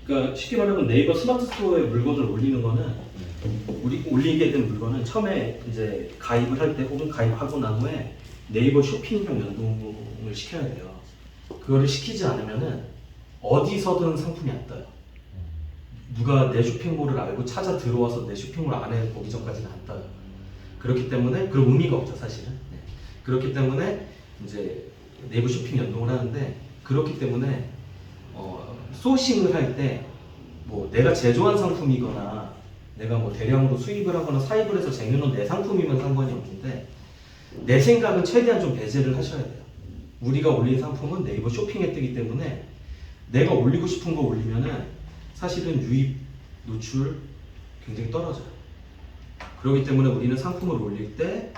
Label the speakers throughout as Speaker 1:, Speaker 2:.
Speaker 1: 그러니까 쉽게 말하면 네이버 스마트 스토어에 물건을 올리는 거는 우리 올리게 된 물건은 처음에 이제 가입을 할 때 혹은 가입하고 난 후에 네이버 쇼핑이랑 연동을 시켜야 돼요. 그거를 시키지 않으면은 어디서든 상품이 안 떠요. 누가 내 쇼핑몰을 알고 찾아 들어와서 내 쇼핑몰 안에 보기 전까지는 안 떠요. 그렇기 때문에 그런 의미가 없죠 사실은. 네. 그렇기 때문에 이제 네이버 쇼핑 연동을 하는데 그렇기 때문에 소싱을 할 때 뭐 내가 제조한 상품이거나 내가 뭐 대량으로 수입을 하거나 사입을 해서 쟁여놓은 내 상품이면 상관이 없는데 내 생각은 최대한 좀 배제를 하셔야 돼요. 우리가 올린 상품은 네이버 쇼핑에 뜨기 때문에 내가 올리고 싶은 거 올리면은 사실은 유입, 노출 굉장히 떨어져요. 그렇기 때문에 우리는 상품을 올릴 때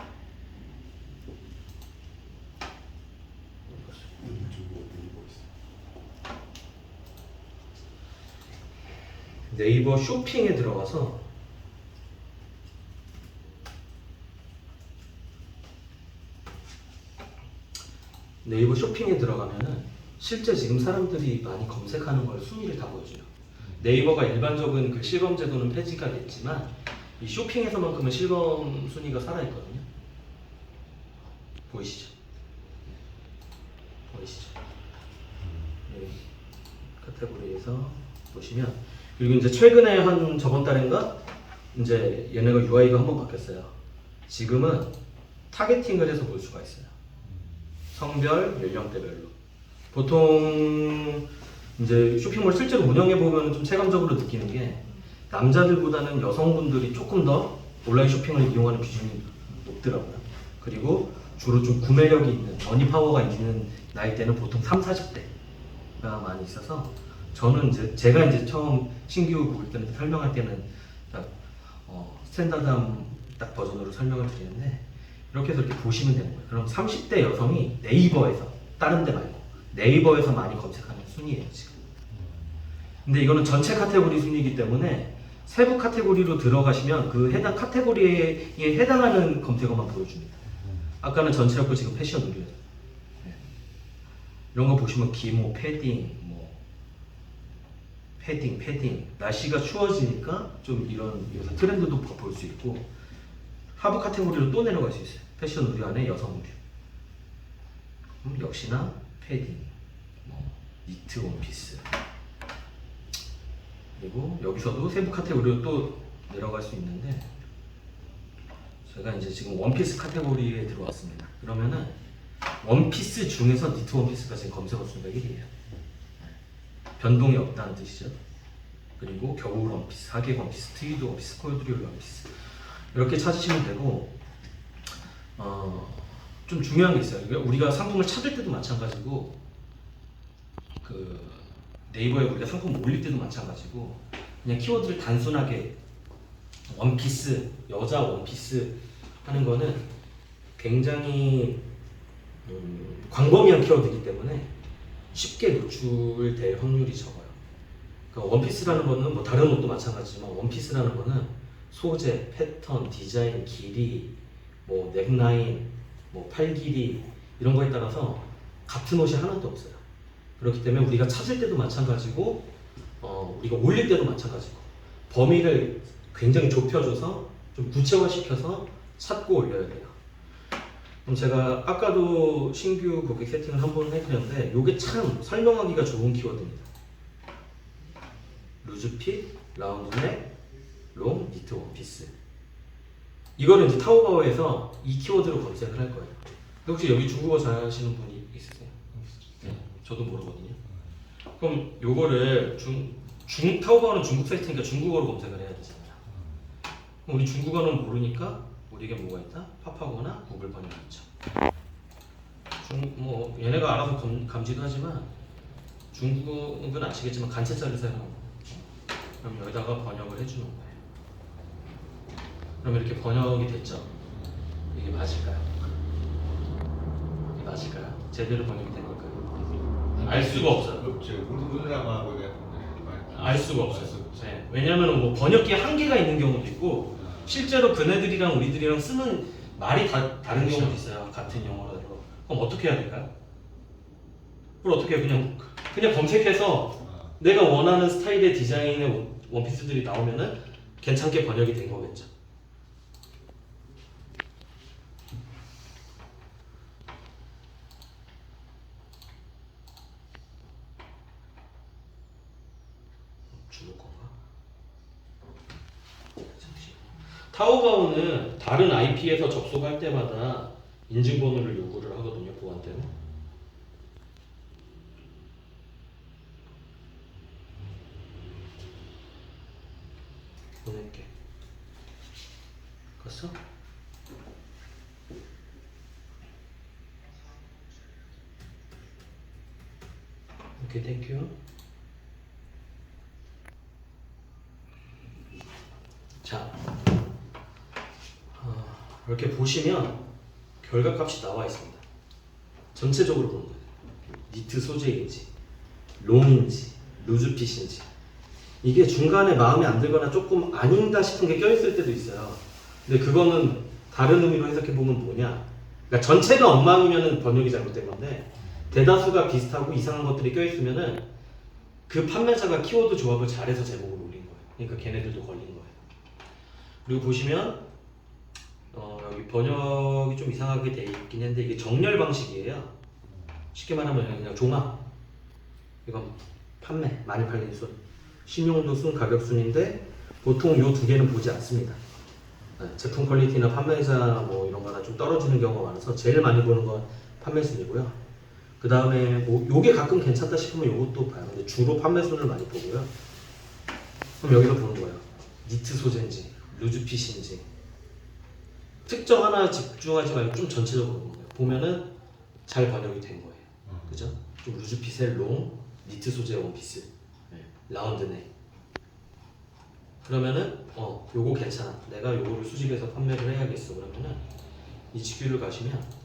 Speaker 1: 네이버 쇼핑에 들어가서 네이버 쇼핑에 들어가면은 실제 지금 사람들이 많이 검색하는 걸 순위를 다 보여줘요. 네이버가 일반적인 그 실검 제도는 폐지가 됐지만 이 쇼핑에서만큼은 실검 순위가 살아있거든요. 보이시죠? 보이시죠? 네. 카테고리에서 보시면 그리고 이제 최근에 한 저번 달인가 이제 얘네가 UI가 한번 바뀌었어요. 지금은 타겟팅을 해서 볼 수가 있어요. 성별, 연령대별로. 보통 이제 쇼핑몰 실제로 운영해 보면 좀 체감적으로 느끼는 게 남자들보다는 여성분들이 조금 더 온라인 쇼핑을 이용하는 비중이 높더라고요. 그리고 주로 좀 구매력이 있는 머니 파워가 있는 나이대는 보통 3, 40대가 많이 있어서 저는 이제 제가 이제 처음 신규 볼 때는 설명할 때는 딱 스탠다드한 딱 버전으로 설명을 드리는데 이렇게 해서 이렇게 보시면 되는 거예요. 그럼 30대 여성이 네이버에서 다른 데 말고 네이버에서 많이 검색하는 순위예요 지금. 근데 이거는 전체 카테고리 순위이기 때문에 세부 카테고리로 들어가시면 그 해당 카테고리에 해당하는 검색어만 보여줍니다. 아까는 전체였고 지금 패션 의류. 네. 이런 거 보시면 기모, 패딩, 뭐 패딩. 날씨가 추워지니까 좀 이런 요새 트렌드도 볼 수 있고 하부 카테고리로 또 내려갈 수 있어요. 패션 의류 안에 여성 의류. 역시나 패딩, 뭐 니트 원피스. 그리고 여기서도 세부 카테고리로 또 내려갈 수 있는데 제가 이제 지금 원피스 카테고리에 들어왔습니다. 그러면은 원피스 중에서 니트 원피스가 지금 검색어 순위가 1위에요. 변동이 없다는 뜻이죠. 그리고 겨울 원피스, 하계 원피스, 트위드 원피스, 콜드리올 원피스 이렇게 찾으시면 되고 좀 중요한 게 있어요. 우리가 상품을 찾을 때도 마찬가지고 그 네이버에 우리가 상품 올릴 때도 마찬가지고 그냥 키워드를 단순하게 원피스, 여자 원피스 하는 거는 굉장히 광범위한 키워드이기 때문에 쉽게 노출될 확률이 적어요. 그러니까 원피스라는 거는 뭐 다른 옷도 마찬가지지만 원피스라는 거는 소재, 패턴, 디자인, 길이, 뭐 넥라인, 뭐 팔 길이 이런 거에 따라서 같은 옷이 하나도 없어요. 그렇기 때문에 우리가 찾을 때도 마찬가지고 우리가 올릴 때도 마찬가지고 범위를 굉장히 좁혀줘서 좀 구체화시켜서 찾고 올려야 돼요. 그럼 제가 아까도 신규 고객 세팅을 한번 해드렸는데 이게 참 설명하기가 좋은 키워드입니다. 루즈핏, 라운드넥, 롱, 니트 원피스. 이거는 이제 타오바오에서 이 키워드로 검색을 할 거예요. 혹시 여기 중국어 잘 하시는 분이 있으세요? 네, 저도 모르거든요. 그럼 요거를 타오바오는 중국 사이트니까 중국어로 검색을 해야 되잖아요. 그럼 우리 중국어는 모르니까 우리에게 뭐가 있다? 팝하거나 구글 번역이 있죠. 뭐 얘네가 알아서 감지도 하지만 중국은 아시겠지만 간체자를 사용하고 그럼 여기다가 번역을 해주는 거예요. 그럼 이렇게 번역이 됐죠? 이게 맞을까요? 이게 맞을까요? 제대로 번역이 된 걸까요? 알 수가 없어요. 알 수가 없어요. 네. 왜냐하면 뭐 번역기에 한계가 있는 경우도 있고 실제로 그네들이랑 우리들이랑 쓰는 말이 다른 경우도 있어요. 같은 영어라도. 그럼 어떻게 해야 될까요? 그걸 어떻게 해요? 그냥 검색해서 내가 원하는 스타일의 디자인의 원피스들이 나오면은 괜찮게 번역이 된 거겠죠. 주는 건가? 타오바오는 다른 IP에서 접속할 때마다 인증번호를 요구를 하거든요. 보안때는. 보낼게. 갔어? 오케이, 땡큐. 자, 이렇게 보시면 결과값이 나와 있습니다. 전체적으로 보는 거예요. 니트 소재인지, 롱인지, 루즈핏인지. 이게 중간에 마음에 안 들거나 조금 아닌가 싶은 게 껴있을 때도 있어요. 근데 그거는 다른 의미로 해석해 보면 뭐냐? 그러니까 전체가 엉망이면 번역이 잘못된 건데 대다수가 비슷하고 이상한 것들이 껴있으면은 그 판매자가 키워드 조합을 잘해서 제목을 올린 거예요. 그러니까 걔네들도 걸린 거예요. 그리고 보시면 여기 번역이 좀 이상하게 돼 있긴 한데 이게 정렬 방식이에요. 쉽게 말하면 그냥 종합. 이건 판매, 많이 팔린 순, 신용도 순, 가격 순인데 보통 이 두 개는 보지 않습니다. 제품 퀄리티나 판매자 뭐 이런 거나 좀 떨어지는 경우가 많아서 제일 많이 보는 건 판매 순이고요. 그 다음에 뭐 요게 가끔 괜찮다 싶으면 요것도 봐요. 근데 주로 판매 순을 많이 보고요. 그럼 여기서 보는 거예요. 니트 소재인지, 루즈핏인지. 특정 하나 집중하지 말고 좀 전체적으로 보는 거예요. 보면은 잘 번역이 된 거예요. 그죠? 좀 루즈핏의 롱, 니트 소재의 원피스, 라운드 넥. 그러면은 요거 괜찮아. 내가 요거를 수집해서 판매를 해야겠어. 그러면은 이 GQ를 가시면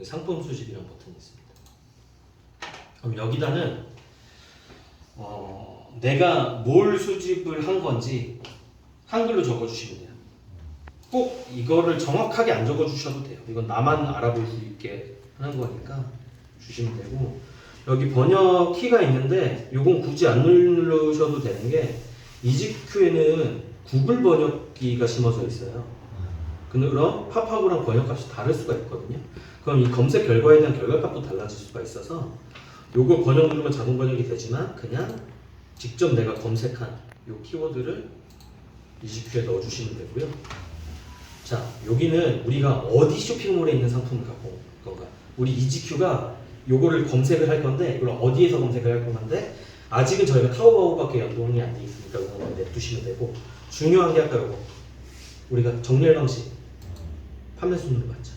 Speaker 1: 상품 수집이라는 버튼이 있습니다. 그럼 여기다는 내가 뭘 수집을 한 건지 한글로 적어주시면 돼요. 꼭 이거를 정확하게 안 적어주셔도 돼요. 이건 나만 알아볼 수 있게 하는 거니까 주시면 되고, 여기 번역 키가 있는데 이건 굳이 안 누르셔도 되는 게 이지큐에는 구글 번역기가 심어져 있어요. 그럼 팝하고랑 번역값이 다를 수가 있거든요. 그럼 이 검색 결과에 대한 결과값도 달라질 수가 있어서 요거 번역 누르면 자동 번역이 되지만 그냥 직접 내가 검색한 요 키워드를 이지큐에 넣어주시면 되고요. 자, 여기는 우리가 어디 쇼핑몰에 있는 상품을 갖고 온 건가? 우리 이지큐가 요거를 검색을 할 건데 이걸 어디에서 검색을 할 건데 아직은 저희가 타오바오밖에 연동이 안 돼 있으니까 이거는 냅두시면 되고, 중요한 게 아까 요거 우리가 정렬 방식 판매 순으로 봤죠.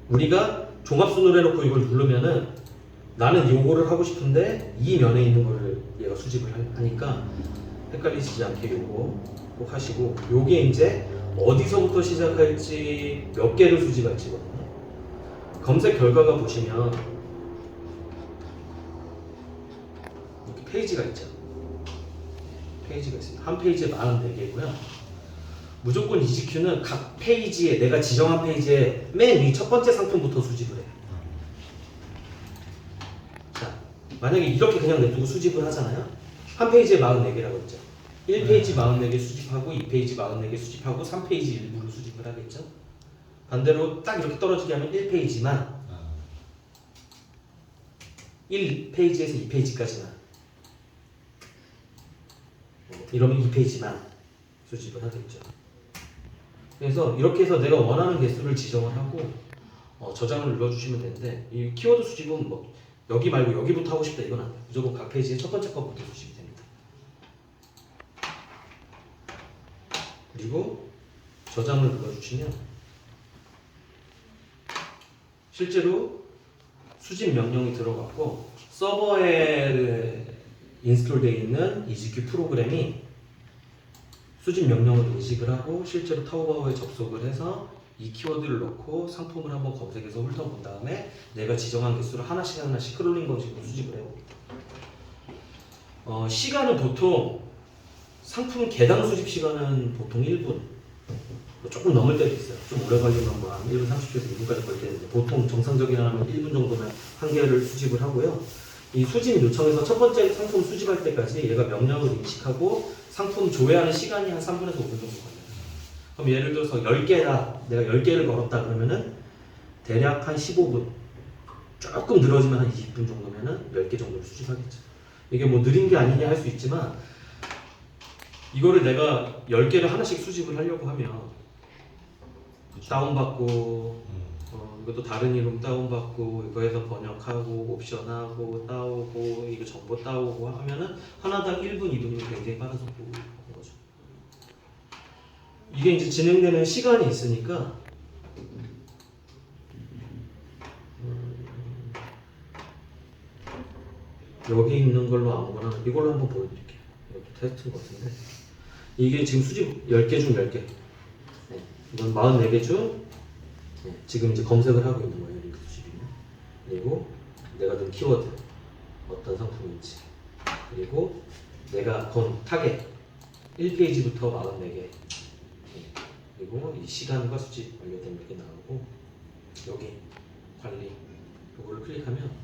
Speaker 1: 우리가 종합 순으로 해놓고 이걸 누르면은 나는 요거를 하고 싶은데 이 면에 있는 거를 얘가 수집을 하니까 헷갈리시지 않게 요거 꼭 하시고, 요게 이제 어디서부터 시작할지 몇 개를 수집할지거든요. 검색 결과가 보시면 이렇게 페이지가 있죠. 페이지가 있습니다. 한 페이지에 44개고요. 무조건 이지큐는 각 페이지에 내가 지정한 페이지에 맨 위 첫 번째 상품부터 수집을 해요. 자, 만약에 이렇게 그냥 냅두고 수집을 하잖아요. 한 페이지에 44개라고 했죠. 1페이지 44개 수집하고 2페이지 44개 수집하고 3페이지 일부를 수집을 하겠죠. 반대로 딱 이렇게 떨어지게 하면 1페이지만 1페이지에서 2페이지까지만 이러면 2페이지만 수집을 하겠죠. 그래서 이렇게 해서 내가 원하는 개수를 지정을 하고 저장을 눌러주시면 되는데, 이 키워드 수집은 뭐 여기 말고 여기부터 하고 싶다 이건 안 돼요. 무조건 각 페이지에 첫 번째 것부터 수집이 됩니다. 그리고 저장을 눌러주시면 실제로 수집 명령이 들어갔고 서버에 인스톨되어 있는 이지큐 프로그램이 수집 명령을 인식을 하고 실제로 타오바오에 접속을 해서 이 키워드를 넣고 상품을 한번 검색해서 훑어본 다음에 내가 지정한 개수를 하나씩 스크롤링 방식으로 수집을 해봅니다. 시간은 보통 상품 개당 수집 시간은 보통 1분, 조금 넘을 때도 있어요. 좀 오래 걸리면 뭐 한 1분 30초에서 2분까지 걸릴 때도 있는데 보통 정상적인 하면 1분 정도면 한 개를 수집을 하고요. 이 수집 요청에서 첫 번째 상품 수집할 때까지 얘가 명령을 인식하고 상품 조회하는 시간이 한 3분에서 5분 정도 걸려요. 그럼 예를 들어서 10개다. 내가 10개를 걸었다 그러면은 대략 한 15분. 조금 늘어지면 한 20분 정도면은 10개 정도를 수집하겠죠. 이게 뭐 느린 게 아니냐 할 수 있지만 이거를 내가 10개를 하나씩 수집을 하려고 하면
Speaker 2: 그쵸.
Speaker 1: 다운받고 이것도 다른 이름 다운받고 이거에서 번역하고 옵션하고 따오고 이거 정보 따오고 하면은 하나당 1분, 2분이면 굉장히 빨아서 보고 있는 거죠. 이게 이제 진행되는 시간이 있으니까 여기 있는 걸로 아무거나 이걸로 한번 보여드릴게요. 이것도 테스트인 것 같은데 이게 지금 수집 10개 중 10개 네, 이건 44개 중 네, 지금 이제 검색을 하고 있는 거예요. 링크 수집이면. 그리고 내가 든 키워드 어떤 상품인지 그리고 내가 건 타겟 1페이지부터 44개 네, 그리고 이 시간과 수집 완료된 게 나오고 여기 관리 이거를 클릭하면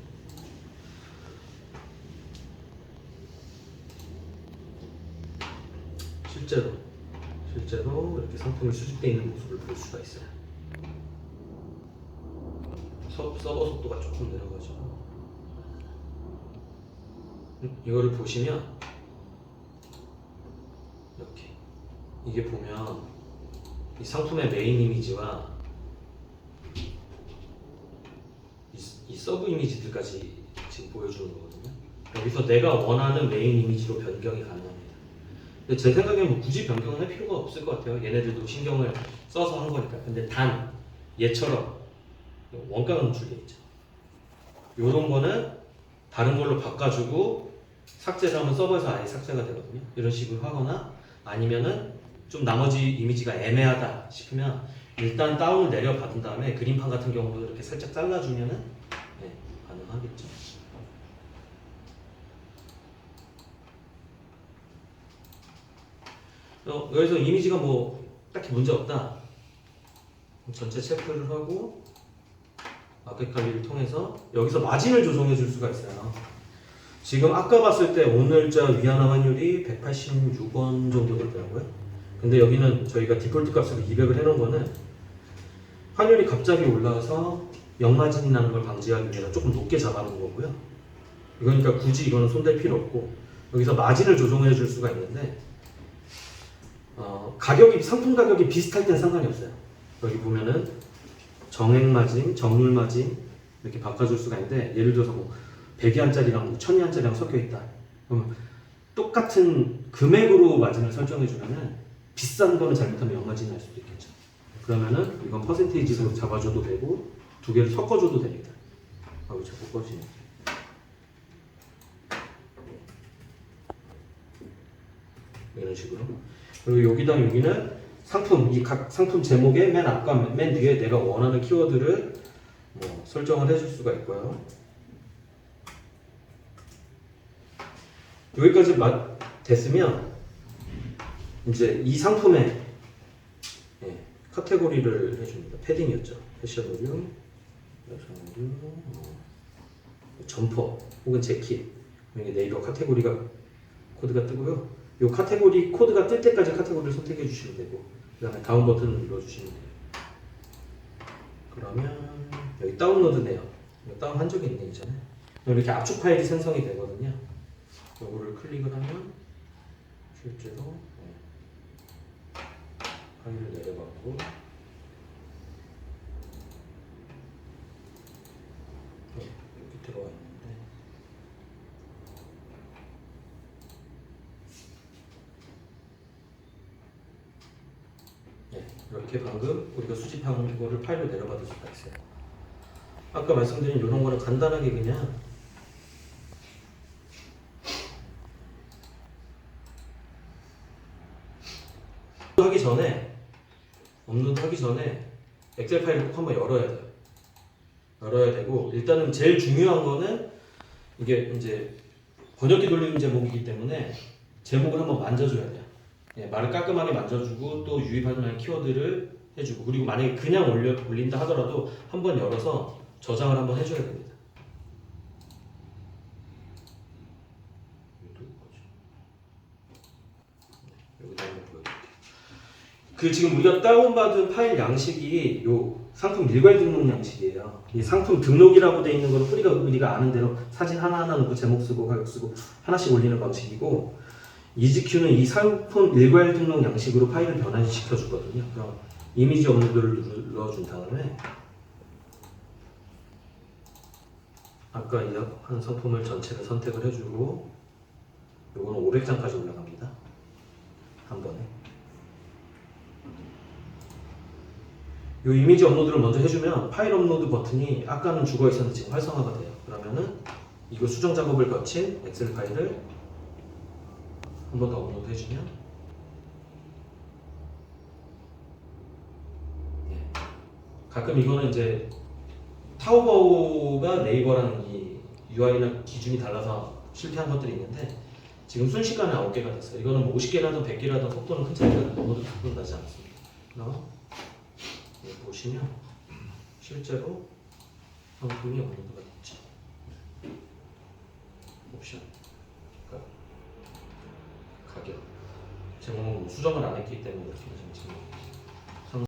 Speaker 1: 실제로 이렇게 상품이 수집되어 있는 모습을 볼 수가 있어요. 서버 속도가 조금 느려가지고 이거를 보시면 이렇게 이게 보면 이 상품의 메인 이미지와 이 서브 이미지들까지 지금 보여주는 거거든요. 여기서 내가 원하는 메인 이미지로 변경이 가능합니다. 근데 제 생각에는 뭐 굳이 변경을 할 필요가 없을 것 같아요. 얘네들도 신경을 써서 한 거니까. 근데 단 얘처럼 원가 노출돼 있죠. 요런 거는 다른 걸로 바꿔주고 삭제를 하면 서버에서 아예 삭제가 되거든요. 이런 식으로 하거나 아니면은 좀 나머지 이미지가 애매하다 싶으면 일단 다운을 내려받은 다음에 그림판 같은 경우도 이렇게 살짝 잘라주면은 네, 가능하겠죠. 여기서 이미지가 뭐 딱히 문제 없다. 전체 체크를 하고 마켓 관리를 통해서 여기서 마진을 조정해 줄 수가 있어요. 지금 아까 봤을 때 오늘자 위안화 환율이 186원 정도 되더라고요. 근데 여기는 저희가 디폴트 값으로 200을 해놓은 거는 환율이 갑자기 올라와서 역마진이 나는 걸 방지하기 위해서 조금 높게 잡아놓은 거고요. 그러니까 굳이 이거는 손댈 필요 없고 여기서 마진을 조정해 줄 수가 있는데 가격이 상품 가격이 비슷할 땐 상관이 없어요. 여기 보면은 정액 마진, 정률 마진 이렇게 바꿔줄 수가 있는데 예를 들어서 뭐 100위안짜리랑 1000위안짜리랑 섞여 있다. 그럼 똑같은 금액으로 마진을 설정해 주면은 비싼 거는 잘못하면 역마진이 날 수도 있겠죠. 그러면은 이건 퍼센테이지로 잡아줘도 되고 두 개를 섞어줘도 됩니다. 하고 자꾸 꺼지네. 이런 식으로. 그리고 여기랑 여기는 상품, 이 각 상품 제목의 맨 앞과 맨 뒤에 내가 원하는 키워드를 뭐 설정을 해줄 수가 있고요. 여기까지 됐으면 이제 이 상품의 카테고리를 해줍니다. 패딩이었죠. 패션 의류, 여성 의류, 점퍼 혹은 재킷. 여기 네이버 카테고리가 코드가 뜨고요. 이 카테고리 코드가 뜰 때까지 카테고리를 선택해 주시면 되고 그 다음에 다운 버튼을 눌러주시면 돼요. 그러면 여기 다운로드네요. 다운한 적이 있네 이전에. 이렇게 압축 파일이 생성이 되거든요. 이거를 클릭을 하면 실제로 파일을 내려받고 이렇게 들어와 있는데 이렇게 방금 우리가 수집한 거를 파일로 내려받을 수가 있어요. 아까 말씀드린 이런 거는 간단하게 그냥 업로드 하기 전에 엑셀 파일을 꼭 한번 열어야 돼요. 열어야 되고 일단은 제일 중요한 거는 이게 이제 번역기 돌리는 제목이기 때문에 제목을 한번 만져줘야 돼요. 말을 깔끔하게 만져주고 또 유입할 만한 키워드를 해주고 그리고 만약에 그냥 올린다 하더라도 한번 열어서 저장을 한번 해줘야 됩니다. 여기다 한번 보여드릴게요. 그 지금 우리가 다운받은 파일 양식이 요 상품 일괄 등록 양식이에요. 이 상품 등록이라고 돼 있는 거는 우리가 아는 대로 사진 하나하나 넣고 제목 쓰고 가격 쓰고 하나씩 올리는 방식이고, EasyQ는 이 상품 일괄 등록 양식으로 파일을 변환시켜 주거든요. 그럼 이미지 업로드를 눌러준 다음에 아까 이 한 상품을 전체를 선택을 해주고, 요거는 500장까지 올라갑니다. 한 번에. 요 이미지 업로드를 먼저 해주면 파일 업로드 버튼이 아까는 죽어 있었는데 지금 활성화가 돼요. 그러면은 이거 수정 작업을 거친 엑셀 파일을 한 번 더 업로드 해주면, 네. 가끔 이거는 이제 타오바오가 네이버랑 이 UI나 기준이 달라서 실패한 것들이 있는데, 지금 순식간에 9개가 됐어요. 이거는 뭐 50개라든 100개라든 속도는 큰 차이가 업로드 나지 않습니다. 그럼 여기 보시면 실제로 상품이 업로드가 됐죠. 옵션, 가격, 제목은 뭐 수정을 안 했기 때문에 이렇게 지금